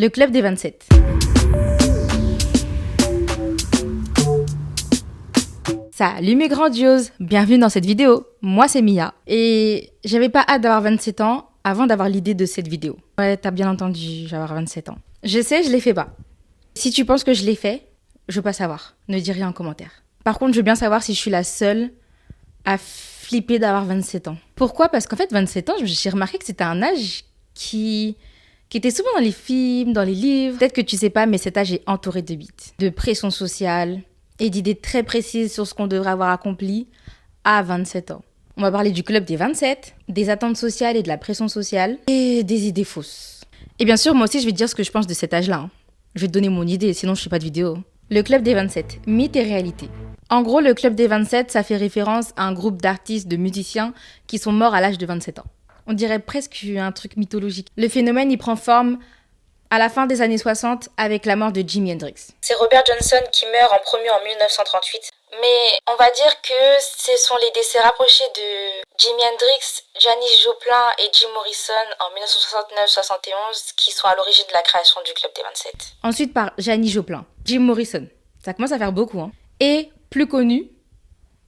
Le club des 27. Salut mes grandioses, bienvenue dans cette vidéo. Moi c'est Mia et j'avais pas hâte d'avoir 27 ans avant d'avoir l'idée de cette vidéo. Ouais, t'as bien entendu, j'ai avoir 27 ans. Je sais, je l'ai fait pas. Si tu penses que je l'ai fait, je veux pas savoir. Ne dis rien en commentaire. Par contre, je veux bien savoir si je suis la seule à flipper d'avoir 27 ans. Pourquoi ? Parce qu'en fait, 27 ans, j'ai remarqué que c'était un âge qui était souvent dans les films, dans les livres. Peut-être que tu sais pas, mais cet âge est entouré de mythes, de pression sociale et d'idées très précises sur ce qu'on devrait avoir accompli à 27 ans. On va parler du club des 27, des attentes sociales et de la pression sociale et des idées fausses. Et bien sûr, moi aussi, je vais te dire ce que je pense de cet âge-là. Je vais te donner mon idée, sinon je fais pas de vidéo. Le club des 27, mythes et réalité. En gros, le club des 27, ça fait référence à un groupe d'artistes, de musiciens qui sont morts à l'âge de 27 ans. On dirait presque un truc mythologique. Le phénomène, il prend forme à la fin des années 60 avec la mort de Jimi Hendrix. C'est Robert Johnson qui meurt en premier en 1938. Mais on va dire que ce sont les décès rapprochés de Jimi Hendrix, Janis Joplin et Jim Morrison en 1969-71 qui sont à l'origine de la création du Club des 27. Ensuite par Janis Joplin, Jim Morrison. Ça commence à faire beaucoup, hein. Et plus connu,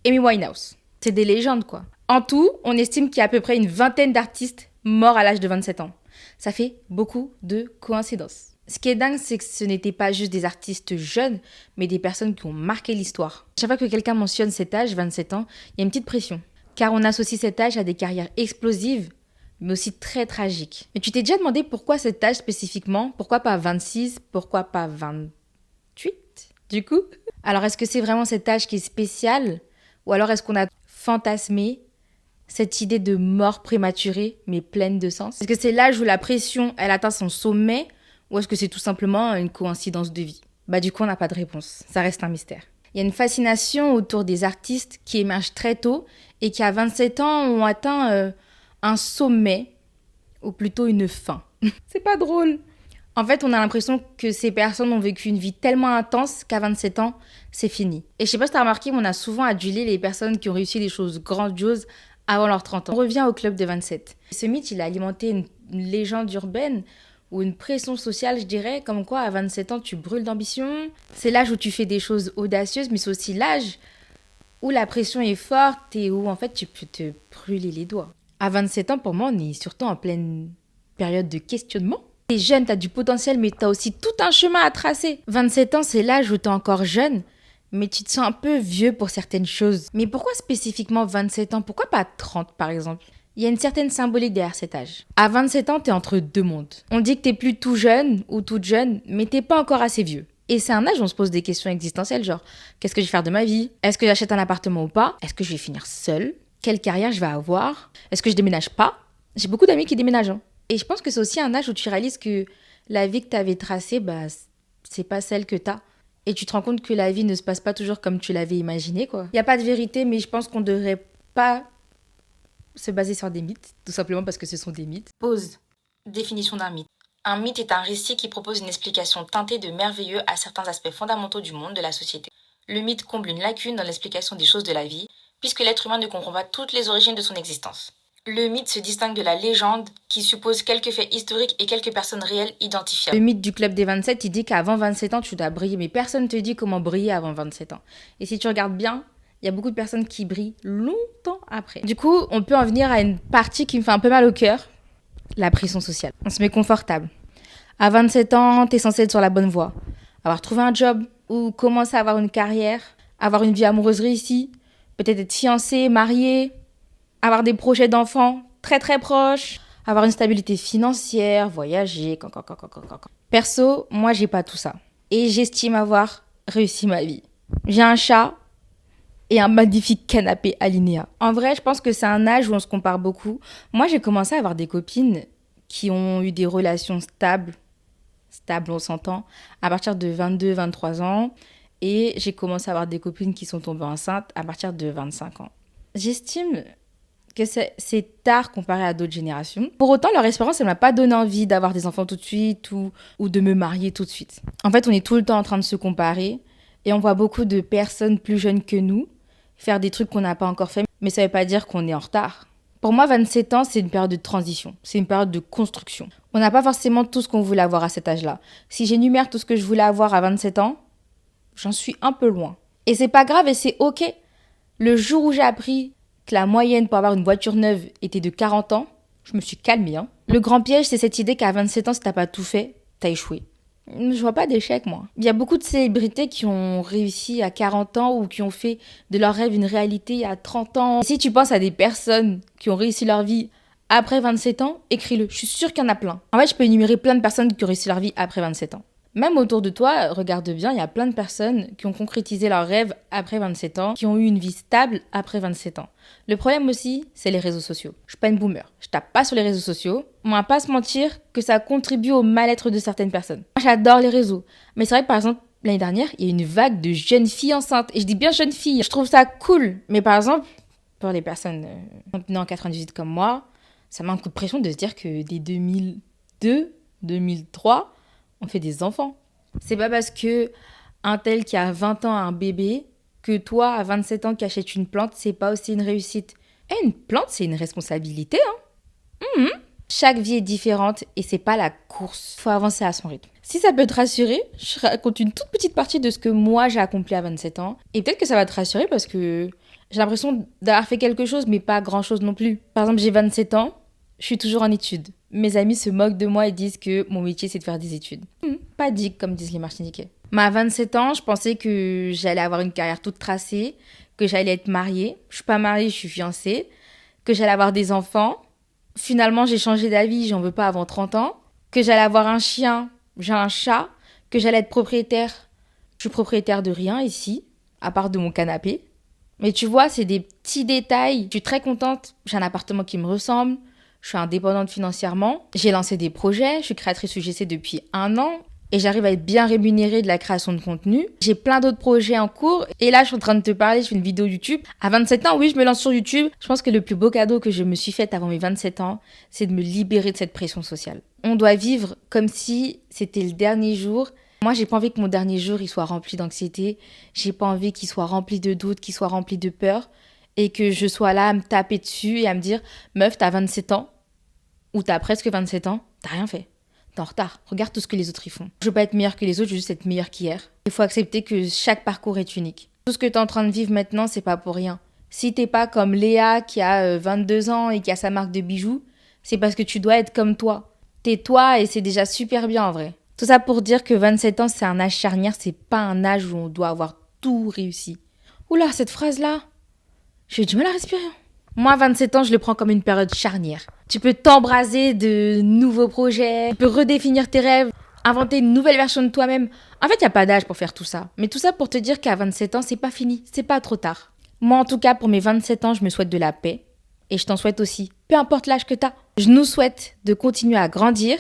Amy Winehouse. C'est des légendes, quoi. En tout, on estime qu'il y a à peu près une vingtaine d'artistes morts à l'âge de 27 ans. Ça fait beaucoup de coïncidences. Ce qui est dingue, c'est que ce n'étaient pas juste des artistes jeunes, mais des personnes qui ont marqué l'histoire. Chaque fois que quelqu'un mentionne cet âge, 27 ans, il y a une petite pression. Car on associe cet âge à des carrières explosives, mais aussi très tragiques. Mais tu t'es déjà demandé pourquoi cet âge spécifiquement ? Pourquoi pas 26 ? Pourquoi pas 28 ? Du coup ? Alors est-ce que c'est vraiment cet âge qui est spécial ? Ou alors est-ce qu'on a fantasmé cette idée de mort prématurée, mais pleine de sens ? Est-ce que c'est l'âge où la pression, elle atteint son sommet ? Ou est-ce que c'est tout simplement une coïncidence de vie ? Du coup, on n'a pas de réponse. Ça reste un mystère. Il y a une fascination autour des artistes qui émergent très tôt et qui, à 27 ans, ont atteint un sommet, ou plutôt une fin. C'est pas drôle. En fait, on a l'impression que ces personnes ont vécu une vie tellement intense qu'à 27 ans, c'est fini. Et je sais pas si t'as remarqué, mais on a souvent adulé les personnes qui ont réussi des choses grandioses avant leurs 30 ans. On revient au club des 27. Ce mythe, il a alimenté une légende urbaine ou une pression sociale, je dirais, comme quoi à 27 ans, tu brûles d'ambition. C'est l'âge où tu fais des choses audacieuses, mais c'est aussi l'âge où la pression est forte et où en fait tu peux te brûler les doigts. À 27 ans, pour moi, on est surtout en pleine période de questionnement. T'es jeune, t'as du potentiel, mais t'as aussi tout un chemin à tracer. 27 ans, c'est l'âge où t'es encore jeune, mais tu te sens un peu vieux pour certaines choses. Mais pourquoi spécifiquement 27 ans ? Pourquoi pas 30 par exemple ? Il y a une certaine symbolique derrière cet âge. À 27 ans, t'es entre deux mondes. On dit que t'es plus tout jeune ou toute jeune, mais t'es pas encore assez vieux. Et c'est un âge où on se pose des questions existentielles, genre qu'est-ce que je vais faire de ma vie ? Est-ce que j'achète un appartement ou pas ? Est-ce que je vais finir seule ? Quelle carrière je vais avoir ? Est-ce que je déménage pas ? J'ai beaucoup d'amis qui déménagent, hein. Et je pense que c'est aussi un âge où tu réalises que la vie que t'avais tracée, c'est pas celle que t'as. Et tu te rends compte que la vie ne se passe pas toujours comme tu l'avais imaginé, quoi. Il n'y a pas de vérité, mais je pense qu'on devrait pas se baser sur des mythes, tout simplement parce que ce sont des mythes. Pause. Définition d'un mythe. Un mythe est un récit qui propose une explication teintée de merveilleux à certains aspects fondamentaux du monde, de la société. Le mythe comble une lacune dans l'explication des choses de la vie, puisque l'être humain ne comprend pas toutes les origines de son existence. Le mythe se distingue de la légende, qui suppose quelques faits historiques et quelques personnes réelles identifiables. Le mythe du club des 27, il dit qu'avant 27 ans, tu dois briller, mais personne ne te dit comment briller avant 27 ans. Et si tu regardes bien, il y a beaucoup de personnes qui brillent longtemps après. Du coup, on peut en venir à une partie qui me fait un peu mal au cœur, la pression sociale. On se met confortable. À 27 ans, t'es censé être sur la bonne voie. Avoir trouvé un job ou commencer à avoir une carrière, avoir une vie amoureuse réussie, peut-être être fiancé, marié, avoir des projets d'enfants très très proches, avoir une stabilité financière, voyager, Perso, moi j'ai pas tout ça. Et j'estime avoir réussi ma vie. J'ai un chat et un magnifique canapé Alinéa. En vrai, je pense que c'est un âge où on se compare beaucoup. Moi, j'ai commencé à avoir des copines qui ont eu des relations stables, on s'entend, à partir de 22, 23 ans. Et j'ai commencé à avoir des copines qui sont tombées enceintes à partir de 25 ans. J'estime que c'est tard comparé à d'autres générations. Pour autant, leur expérience, elle m'a pas donné envie d'avoir des enfants tout de suite ou de me marier tout de suite. En fait, on est tout le temps en train de se comparer et on voit beaucoup de personnes plus jeunes que nous faire des trucs qu'on n'a pas encore fait. Mais ça veut pas dire qu'on est en retard. Pour moi, 27 ans, c'est une période de transition. C'est une période de construction. On n'a pas forcément tout ce qu'on voulait avoir à cet âge-là. Si j'énumère tout ce que je voulais avoir à 27 ans, j'en suis un peu loin. Et c'est pas grave et c'est ok. Le jour où j'ai appris que la moyenne pour avoir une voiture neuve était de 40 ans, je me suis calmée. Le grand piège, c'est cette idée qu'à 27 ans, si t'as pas tout fait, t'as échoué. Je vois pas d'échec, moi. Il y a beaucoup de célébrités qui ont réussi à 40 ans ou qui ont fait de leur rêve une réalité à 30 ans. Si tu penses à des personnes qui ont réussi leur vie après 27 ans, écris-le. Je suis sûre qu'il y en a plein. En fait, je peux énumérer plein de personnes qui ont réussi leur vie après 27 ans. Même autour de toi, regarde bien, il y a plein de personnes qui ont concrétisé leurs rêves après 27 ans, qui ont eu une vie stable après 27 ans. Le problème aussi, c'est les réseaux sociaux. Je suis pas une boomer, je tape pas sur les réseaux sociaux. On va pas se mentir que ça contribue au mal-être de certaines personnes. Moi, j'adore les réseaux. Mais c'est vrai que par exemple, l'année dernière, il y a eu une vague de jeunes filles enceintes. Et je dis bien jeunes filles. Je trouve ça cool. Mais par exemple, pour les personnes nées en 98 comme moi, ça m'a un coup de pression de se dire que dès 2002, 2003, on fait des enfants. C'est pas parce que un tel qui a 20 ans a un bébé que toi, à 27 ans, qui achètes une plante, c'est pas aussi une réussite. Et une plante, c'est une responsabilité, Chaque vie est différente et c'est pas la course. Faut avancer à son rythme. Si ça peut te rassurer, je raconte une toute petite partie de ce que moi j'ai accompli à 27 ans. Et peut-être que ça va te rassurer parce que j'ai l'impression d'avoir fait quelque chose, mais pas grand-chose non plus. Par exemple, j'ai 27 ans, je suis toujours en études. Mes amis se moquent de moi et disent que mon métier, c'est de faire des études. Pas dick, comme disent les Martiniquais. Mais à 27 ans, je pensais que j'allais avoir une carrière toute tracée, que j'allais être mariée. Je suis pas mariée, je suis fiancée. Que j'allais avoir des enfants. Finalement, j'ai changé d'avis, j'en veux pas avant 30 ans. Que j'allais avoir un chien, j'ai un chat. Que j'allais être propriétaire. Je suis propriétaire de rien ici, à part de mon canapé. Mais tu vois, c'est des petits détails. Je suis très contente, j'ai un appartement qui me ressemble. Je suis indépendante financièrement. J'ai lancé des projets. Je suis créatrice UGC depuis 1 an. Et j'arrive à être bien rémunérée de la création de contenu. J'ai plein d'autres projets en cours. Et là, je suis en train de te parler, je fais une vidéo YouTube. À 27 ans, oui, je me lance sur YouTube. Je pense que le plus beau cadeau que je me suis fait avant mes 27 ans, c'est de me libérer de cette pression sociale. On doit vivre comme si c'était le dernier jour. Moi, j'ai pas envie que mon dernier jour, il soit rempli d'anxiété. J'ai pas envie qu'il soit rempli de doutes, qu'il soit rempli de peur. Et que je sois là à me taper dessus et à me dire « Meuf, t'as 27 ans ou t'as presque 27 ans, t'as rien fait. T'es en retard. Regarde tout ce que les autres y font. Je veux pas être meilleure que les autres, je veux juste être meilleure qu'hier. Il faut accepter que chaque parcours est unique. Tout ce que t'es en train de vivre maintenant, c'est pas pour rien. Si t'es pas comme Léa qui a 22 ans et qui a sa marque de bijoux, c'est parce que tu dois être comme toi. T'es toi et c'est déjà super bien en vrai. Tout ça pour dire que 27 ans, c'est un âge charnière, c'est pas un âge où on doit avoir tout réussi. Oula, cette phrase-là, j'ai eu du mal à respirer. Moi, 27 ans, je le prends comme une période charnière. Tu peux t'embraser de nouveaux projets, tu peux redéfinir tes rêves, inventer une nouvelle version de toi-même. En fait, il n'y a pas d'âge pour faire tout ça. Mais tout ça pour te dire qu'à 27 ans, c'est pas fini, c'est pas trop tard. Moi, en tout cas, pour mes 27 ans, je me souhaite de la paix. Et je t'en souhaite aussi, peu importe l'âge que t'as. Je nous souhaite de continuer à grandir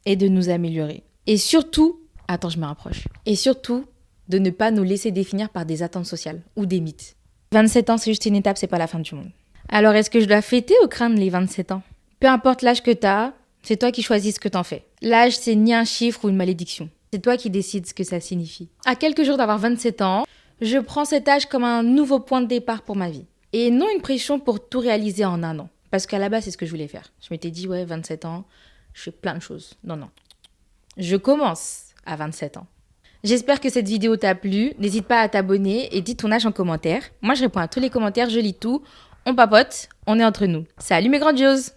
et de nous améliorer. Et surtout, attends, je me rapproche. Et surtout, de ne pas nous laisser définir par des attentes sociales ou des mythes. 27 ans, c'est juste une étape, c'est pas la fin du monde. Alors, est-ce que je dois fêter ou craindre les 27 ans ? Peu importe l'âge que t'as, c'est toi qui choisis ce que t'en fais. L'âge, c'est ni un chiffre ou une malédiction. C'est toi qui décides ce que ça signifie. À quelques jours d'avoir 27 ans, je prends cet âge comme un nouveau point de départ pour ma vie. Et non une pression pour tout réaliser en 1 an. Parce qu'à la base, c'est ce que je voulais faire. Je m'étais dit, ouais, 27 ans, je fais plein de choses. Non. Je commence à 27 ans. J'espère que cette vidéo t'a plu. N'hésite pas à t'abonner et dis ton âge en commentaire. Moi, je réponds à tous les commentaires, je lis tout. On papote, on est entre nous. Salut mes grandioses!